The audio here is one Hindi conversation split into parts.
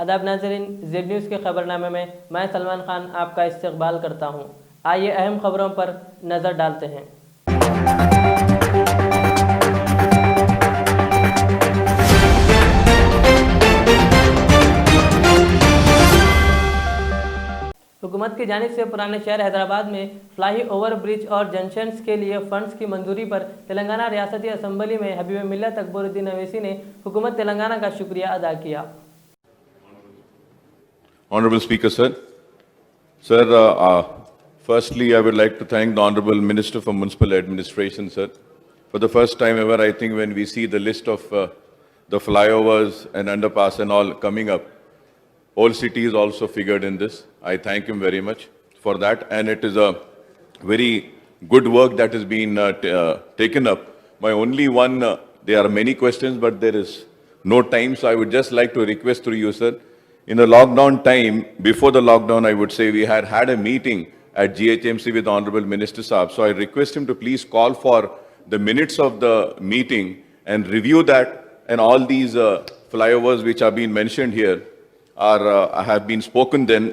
आदाब नाज़रीन, ज़ेड न्यूज़ के खबरनामे में मैं सलमान खान आपका इस्तकबाल करता हूं। आइए अहम खबरों पर नज़र डालते हैं। हुकूमत की जानिब से पुराने शहर हैदराबाद में फ्लाई ओवर ब्रिज और जंक्शंस के लिए फंड्स की मंजूरी पर तेलंगाना रियासती असम्बली में हबीब मिल्लत अकबरुद्दीन अवैसी ने हुकूमत तेलंगाना का शुक्रिया अदा किया। Honorable Speaker, sir. Sir, firstly, I would like to thank the Honorable Minister for Municipal Administration, sir. For the first time ever, I think when we see the list of the flyovers and underpass and all coming up, whole city is also figured in this. I thank him very much for that. And it is a very good work that has been taken up. My only one, there are many questions, but there is no time. So I would just like to request through you, sir. In the lockdown time, before the lockdown, I would say we had a meeting at GHMC with the Honorable Minister Saab. So I request him to please call for the minutes of the meeting and review that, and all these flyovers which are being mentioned here have been spoken then,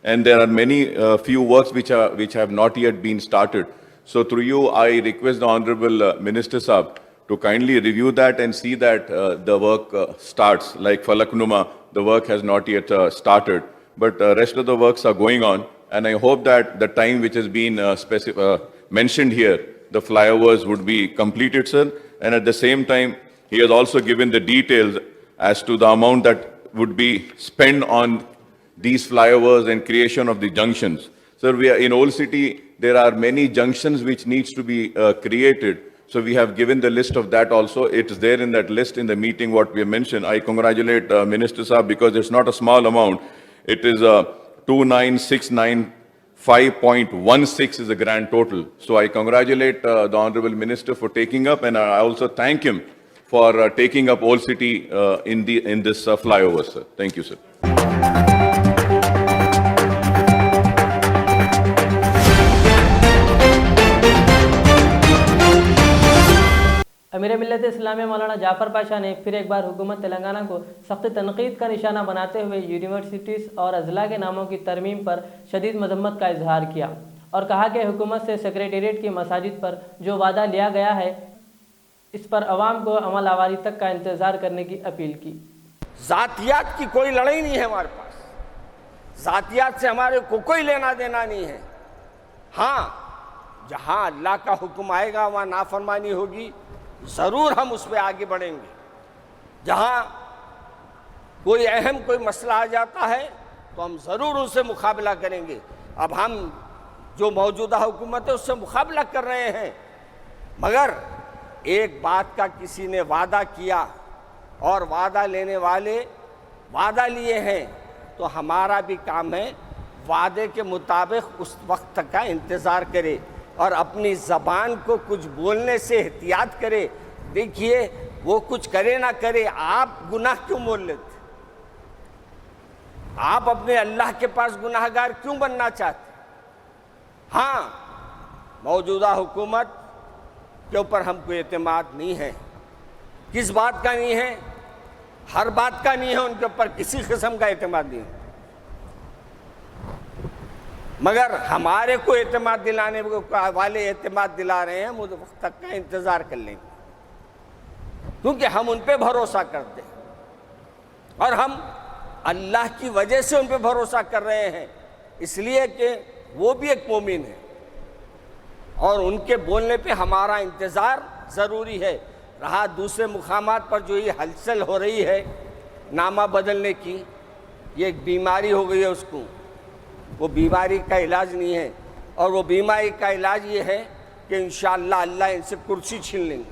and there are many few works which have not yet been started. So through you, I request the Honorable Minister Saab to kindly review that and see that the work starts. Like Falaknuma, the work has not yet started, but rest of the works are going on. And I hope that the time which has been mentioned here, the flyovers would be completed, sir. And at the same time, he has also given the details as to the amount that would be spent on these flyovers and creation of the junctions. Sir, we are in Old City, there are many junctions which needs to be created. So we have given the list of that also. It is there in that list in the meeting what we have mentioned. I congratulate Minister Saab because it's not a small amount. It is 29695.16 is the grand total. So I congratulate the Honorable Minister for taking up, and I also thank him for taking up Old City in this flyover, sir. Thank you, sir. अमीर मिल्लत इस्लामिया मौलाना जाफ़र पाशा ने फिर एक बार हुकूमत तेलंगाना को सख्त तनकीद का निशाना बनाते हुए यूनिवर्सिटीज़ और अजला के नामों की तरमीम पर शदीद मजम्मत का इजहार किया और कहा कि हुकूमत से सेक्रेटेरिएट की मसाजिद पर जो वादा लिया गया है, इस पर अवाम को अमल आवारी तक का इंतज़ार करने की अपील की। जातियात की कोई लड़ाई नहीं है हमारे पास, जातियात से हमारे को कोई लेना देना नहीं है। हाँ, जहाँ अल्लाह का हुक्म आएगा वहाँ नाफरमानी होगी, ज़रूर हम उस पर आगे बढ़ेंगे। जहाँ कोई अहम कोई मसला आ जाता है तो हम ज़रूर उससे मुकाबला करेंगे। अब हम जो मौजूदा हुकूमत है उससे मुकाबला कर रहे हैं, मगर एक बात का किसी ने वादा किया और वादा लेने वाले वादा लिए हैं, तो हमारा भी काम है वादे के मुताबिक उस वक्त तक का इंतज़ार करे और अपनी ज़बान को कुछ बोलने से एहतियात करे। देखिए, वो कुछ करे ना करे, आप गुनाह क्यों बोल लेते? आप अपने अल्लाह के पास गुनाहगार क्यों बनना चाहते? हाँ, मौजूदा हुकूमत के ऊपर हमको एतमाद नहीं है। किस बात का नहीं है? हर बात का नहीं है, उनके ऊपर किसी किस्म का एतमाद नहीं है, मगर हमारे को एतमाद दिलाने वाले एतमाद दिला रहे हैं। हम उस वक्त तक का इंतज़ार कर लेंगे, क्योंकि हम उन पे भरोसा करते हैं और हम अल्लाह की वजह से उन पे भरोसा कर रहे हैं, इसलिए कि वो भी एक मोमिन है और उनके बोलने पे हमारा इंतज़ार ज़रूरी है। रहा दूसरे मुकामात पर जो ये हलचल हो रही है नामा बदलने की, ये एक बीमारी हो गई है उसको, वो बीमारी का इलाज नहीं है, और वो बीमारी का इलाज ये है कि इंशाअल्लाह अल्लाह इनसे कुर्सी छीन लेंगे।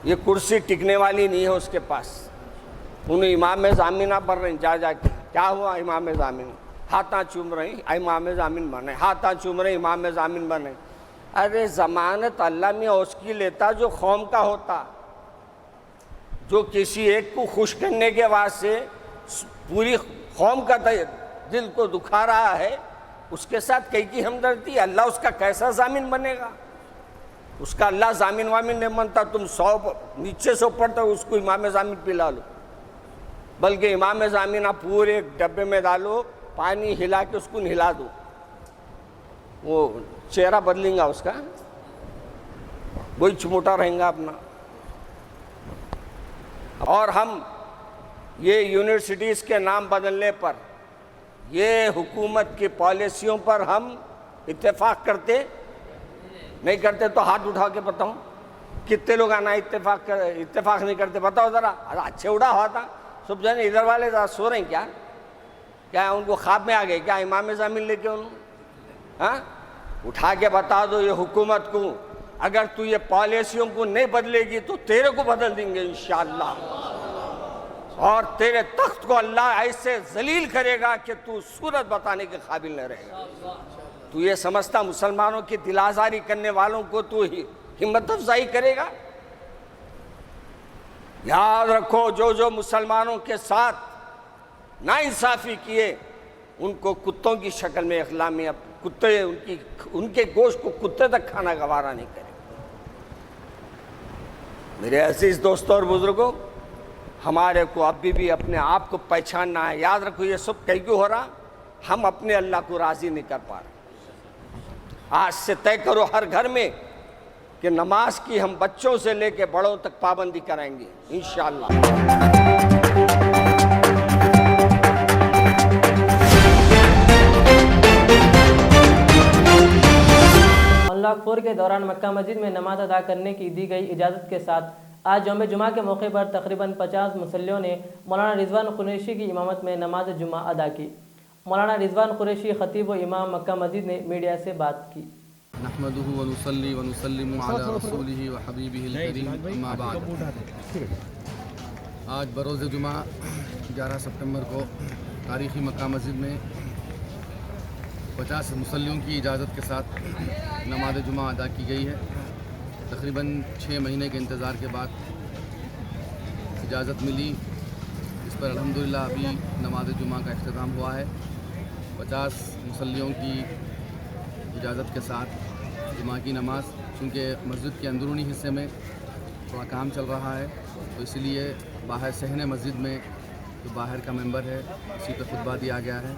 ये कुर्सी टिकने वाली नहीं है उसके पास। उन्हें इमाम ज़ामिना पढ़ रहे हैं, जा के क्या हुआ? इमाम ज़ामिन हाथा चूम रहे, इमाम ज़ामिन बने, हाथा चूम रहे, इमाम ज़ामिन बने। अरे ज़मानत अल्लाह में उसकी लेता जो कौम का होता, जो किसी एक को खुश करने के वास्ते पूरी कौम का दिल को दुखा रहा है, उसके साथ कई की हमदर्दी, अल्लाह उसका कैसा जामिन बनेगा? उसका अल्लाह जामिन वामिन नहीं बनता। तुम 100 नीचे से ऊपर तक उसको इमाम जामिन पिला लो। बल्कि इमाम ज़ामिना पूरे एक डब्बे में डालो, पानी हिला के उसको हिला दो, वो चेहरा बदलेगा उसका, वही चुमोटा रहेगा अपना। और हम ये यूनिवर्सिटीज़ के नाम बदलने पर, ये हुकूमत की पॉलिसियों पर हम इत्तेफाक करते नहीं करते? तो हाथ उठा के बताओ कितने लोग आना इत्तेफाक नहीं करते, बताओ ज़रा। अच्छे उड़ा हुआ था सब जने, इधर वाले ज़रा सो रहे हैं क्या? क्या उनको ख्वाब में आ गए क्या इमाम ज़ामिन लेके उन्होंने? हाँ, उठा के बता दो ये हुकूमत को, अगर तू ये पॉलिसियों को नहीं बदलेगी तो तेरे को बदल देंगे इंशाअल्लाह, और तेरे तख्त को अल्लाह ऐसे जलील करेगा कि तू सूरत बताने के काबिल न रहेगा। तू ये समझता मुसलमानों की दिल आज़ारी करने वालों को तू हिम्मत अफजाई करेगा? याद रखो, जो जो मुसलमानों के साथ नाइंसाफ़ी किए उनको कुत्तों की शक्ल में इखला में कुत्ते उनके गोश्त को कुत्ते तक खाना गवारा नहीं करेगा। मेरे अजीज दोस्तों और बुजुर्गों, हमारे को अभी भी अपने आप को पहचानना है। याद रखो, ये सब कहीं क्यों हो रहा? हम अपने अल्लाह को राज़ी नहीं कर पा रहे। आज से तय करो हर घर में कि नमाज की हम बच्चों से लेके बड़ों तक पाबंदी कराएंगे इंशाअल्लाह। अनलॉक 4 के दौरान मक्का मस्जिद में नमाज अदा करने की दी गई इजाज़त के साथ आज यौम जुमा के मौके पर तकरीबन 50 मुसल्लियों ने मौलाना रिजवान कुरैशी की इमामत में नमाज जुमा अदा की। मौलाना रिजवान कुरैशी खतीब व इमाम मक्का मस्जिद ने मीडिया से बात की। नहमदुहु व नुसल्ली व नुसल्लिमु अला रसूलिहि व हबीबिहिल करीम, अम्मा बाद। आज बरोज़ जुमा 11 सितंबर को तारीख़ी मक्का मस्जिद में 50 मुसल्लियों की इजाज़त के साथ नमाज जुमा अदा की गई है। तकरीबन 6 महीने के इंतज़ार के बाद इजाज़त मिली, इस पर अल्हम्दुलिल्लाह अभी नमाज जुमा का इख्तिताम हुआ है। 50 मुसल्लियों की इजाज़त के साथ जुमा की नमाज, चूँकि मस्जिद के अंदरूनी हिस्से में थोड़ा काम चल रहा है तो इसलिए बाहर सहन मस्जिद में जो बाहर का मेंबर है उसी पर खुतबा दिया गया है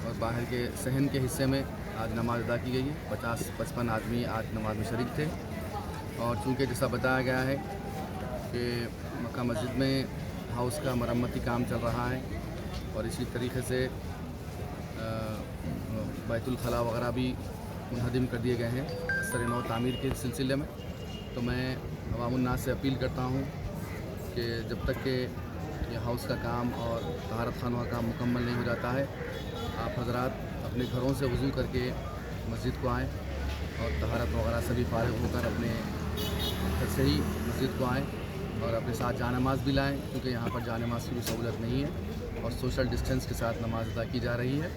और बाहर के सहन के हिस्से में आज नमाज अदा की गई है। 50-55 आदमी आज नमाज में शरीक थे। और चूँकि जैसा बताया गया है कि मक्का मस्जिद में हाउस का मरम्मती काम चल रहा है और इसी तरीके से बैतुल खला वगैरह भी मुनहदिम कर दिए गए हैं असर नौ तामीर के सिलसिले में। तो मैं अवामुन्नास से अपील करता हूँ कि जब तक कि ये हाउस का काम और तहारत खानों का काम मुकम्मल नहीं हो जाता है, आप हजरात अपने घरों से वज़ू करके मस्जिद को आएँ और तहारत वगैरह सभी फारिग होकर अपने घर से ही मस्जिद को आएँ और अपने साथ जानमाज भी लाएँ, क्योंकि यहाँ पर जानमाज की भी सहूलत नहीं है और सोशल डिस्टेंस के साथ नमाज अदा की जा रही है।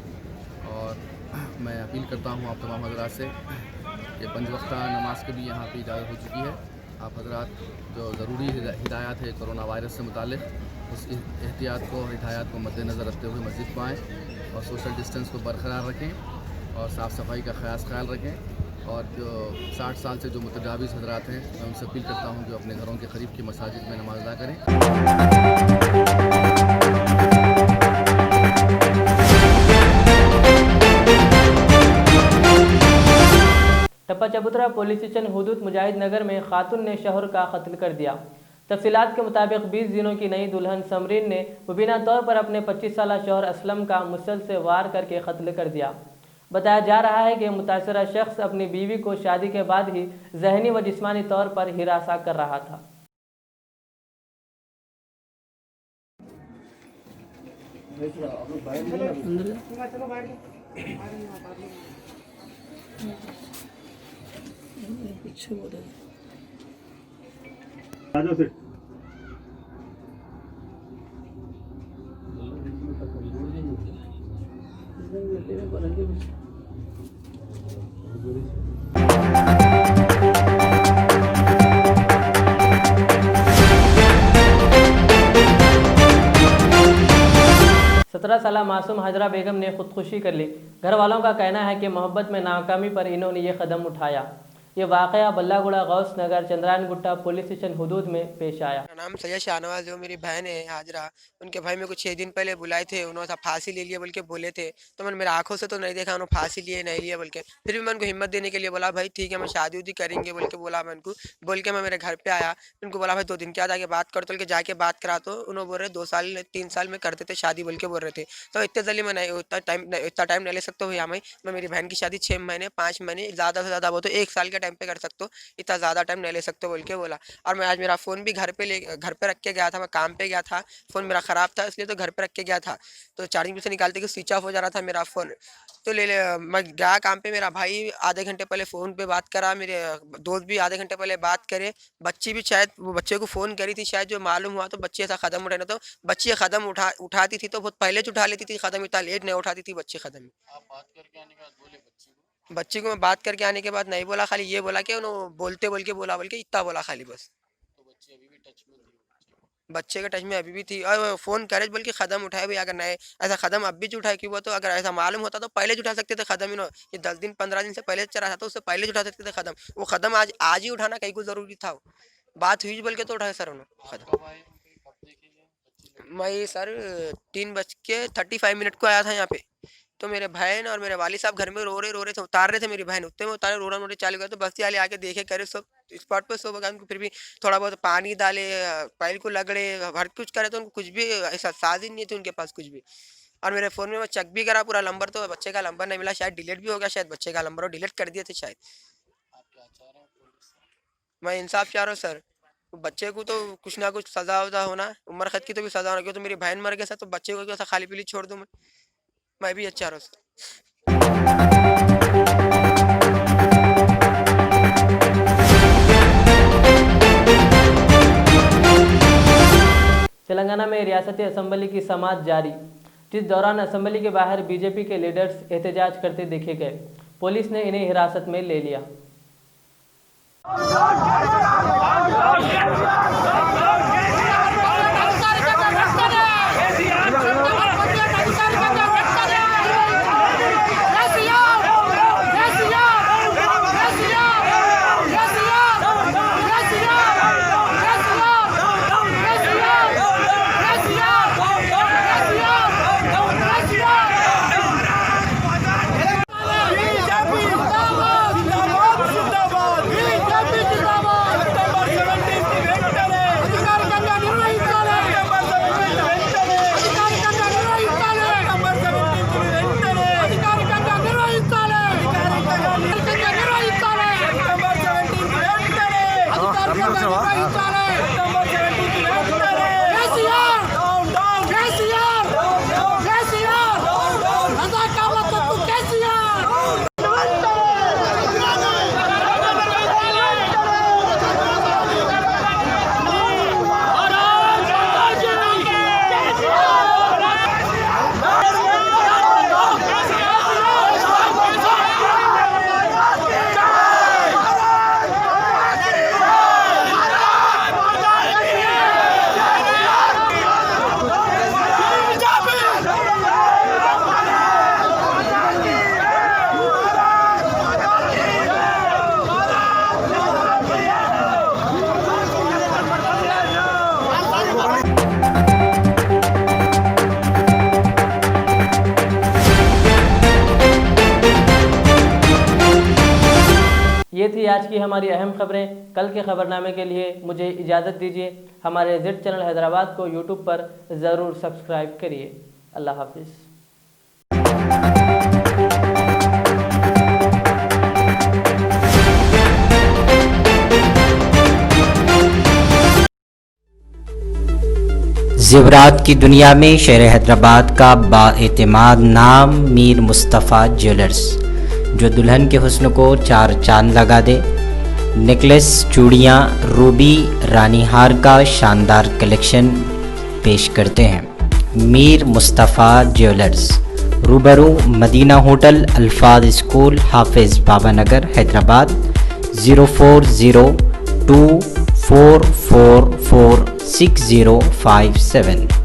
और मैं अपील करता हूँ आप तमाम हजरात से कि 5 वक्ता नमाज की भी यहाँ पे इजाज़त हो चुकी है। आप हजरात जो ज़रूरी हिदायत है कोरोना वायरस से मुतालिक, उस एहतियात को और हिदायत को मद्देनज़र रखते हुए मस्जिद को आएँ और सोशल डिस्टेंस को बरकरार रखें और साफ़ सफाई का ख़ास ख्याल रखें। और जो 60 साल से जो मुतजाविज़ हजरात हैं, मैं उनसे अपील करता हूँ कि अपने घरों के करीब की मसाजिद में नमाज अदा करें। टप्पा चबूतरा पुलिस स्टेशन हुदूद मुजाहिद नगर में खातून ने शौहर का कत्ल कर दिया। तफसीलात के मुताबिक 20 दिनों की नई दुल्हन समरीन ने मुबीना तौर पर अपने 25 साला शौहर असलम का मुसल से वार करके कत्ल कर दिया। बताया जा रहा है कि मुतासरा शख्स अपनी बीवी को शादी के बाद ही जहनी व जिस्मानी तौर पर हिरासा कर रहा था। साला मासूम हजरा बेगम ने खुदकुशी कर ली। घर वालों का कहना है कि मोहब्बत में नाकामी पर इन्होंने ये कदम उठाया। ये वाक़या बल्लागुड़ा गौस नगर चंद्रायन गुट्टा पुलिस स्टेशन हुदूद में पेश आया। मेरा नाम सैयद शाहनवाज, जो मेरी बहन है हाजरा, उनके भाई मेरे को 6 दिन पहले बुलाए थे। उन्होंने फांसी ले लिया बोल के बोले थे, तो मैंने मेरे आंखों से तो नहीं देखा उन्होंने फांसी लिए नहीं लिया बोल के। फिर भी मैं उनको हिम्मत देने के लिए बोला भाई ठीक है मैं शादी उदी करेंगे बोल के बोला मैं उनको। बोल के मैं मेरे घर पे आया, उनको बोला भाई 2 दिन क्या जाके बात कर, तो के जाके बात करा तो उन्होंने बोल रहे 2 साल 3 साल में करते थे शादी बोल के बोल रहे थे। तो इतने जल्दी मैं नहीं इतना टाइम नहीं ले सकता भैया। मैं मेरी बहन की शादी 6 महीने 5 महीने ज़्यादा से ज़्यादा वो तो 1 साल के टाइम पे कर सकते हो, इतना ज़्यादा टाइम नहीं ले सकते बोल के बोला। और मैं आज मेरा फ़ोन भी घर पे रख के गया था, मैं काम पे गया था, फ़ोन मेरा ख़राब था इसलिए तो घर पे रख के गया था, तो चार्जिंग से निकालते कि स्विच ऑफ हो जा रहा था मेरा फ़ोन। तो मैं गया काम पे, मेरा भाई आधे घंटे पहले फ़ोन पे बात करा, मेरे दोस्त भी आधे घंटे पहले बात करे, बच्ची भी शायद वो बच्चे को फ़ोन करी थी शायद, जो मालूम हुआ तो बच्ची ऐसा कदम उठाना, तो बच्ची कदम उठाती थी तो बहुत पहले उठा लेती थी कदम, इतना लेट नहीं उठाती थी बच्ची कदम। बच्ची को मैं बात करके आने के बाद नहीं बोला, खाली ये बोला कि उन्होंने बोल के इतना बोला खाली बस। बच्चे के टच में अभी भी थी, और फ़ोन करे बोल के कदम उठाए भाई। अगर नहीं ऐसा कदम अब भी उठाए कि वो, तो अगर ऐसा मालूम होता तो पहले उठा सकते थे कदम। ये 10 दिन 15 दिन से पहले चला था तो उससे पहले उठा सकते थे कदम। वो कदम आज ही उठाना कहीं को ज़रूरी था, बात हुई बोल के तो उठाए सर उन्होंने कदम। मैं सर 3:35 को आया था यहाँ पे, तो मेरे बहन और मेरे वाली साहब घर में रो रहे थे, उतार रहे थे मेरी बहन, उतने में उतारे रोना चालू कर, तो बस्ती वाले आके देखे करे सब स्पॉट पे सब उनको, फिर भी थोड़ा बहुत पानी डाले, पैर को लगड़े, हर कुछ करे, तो उनको कुछ भी ऐसा साजिश नहीं थी उनके पास कुछ भी। और मेरे फ़ोन में मैं चेक भी करा पूरा नंबर, तो बच्चे का नंबर नहीं मिला, शायद डिलीट भी हो गया, शायद बच्चे का नंबर डिलीट कर दिए थे शायद। मैं इंसाफ चाह रहा हूँ सर, बच्चे को तो कुछ ना कुछ सजा वजा होना, उम्र कैद की तो भी सजा होना, क्योंकि तो मेरी बहन मर गया सर, तो बच्चे को कैसा खाली पीली छोड़ दूँ मैं भी अच्छा रहा सर। तेलंगाना में रियासती असम्बली की समाअत जारी, जिस दौरान असम्बली के बाहर बीजेपी के लीडर्स एहतजाज करते देखे गए। पुलिस ने इन्हें हिरासत में ले लिया। ये थी आज की हमारी अहम खबरें। कल के खबरनामे के लिए मुझे इजाज़त दीजिए। हमारे जेड चैनल हैदराबाद को यूट्यूब पर ज़रूर सब्सक्राइब करिए। अल्लाह हाफिज़। ज़ेवरात की दुनिया में शहर हैदराबाद का बाएतिमाद नाम मीर मुस्तफ़ा ज्वेलर्स, जो दुल्हन के हुस्न को 4 चांद लगा दे। नेकलेस, चूड़ियाँ, रूबी, रानी हार का शानदार कलेक्शन पेश करते हैं। मीर मुस्तफ़ा ज्वेलर्स, रूबरू मदीना होटल, अल्फाज स्कूल, हाफिज़ बाबा नगर, हैदराबाद। 0402444657।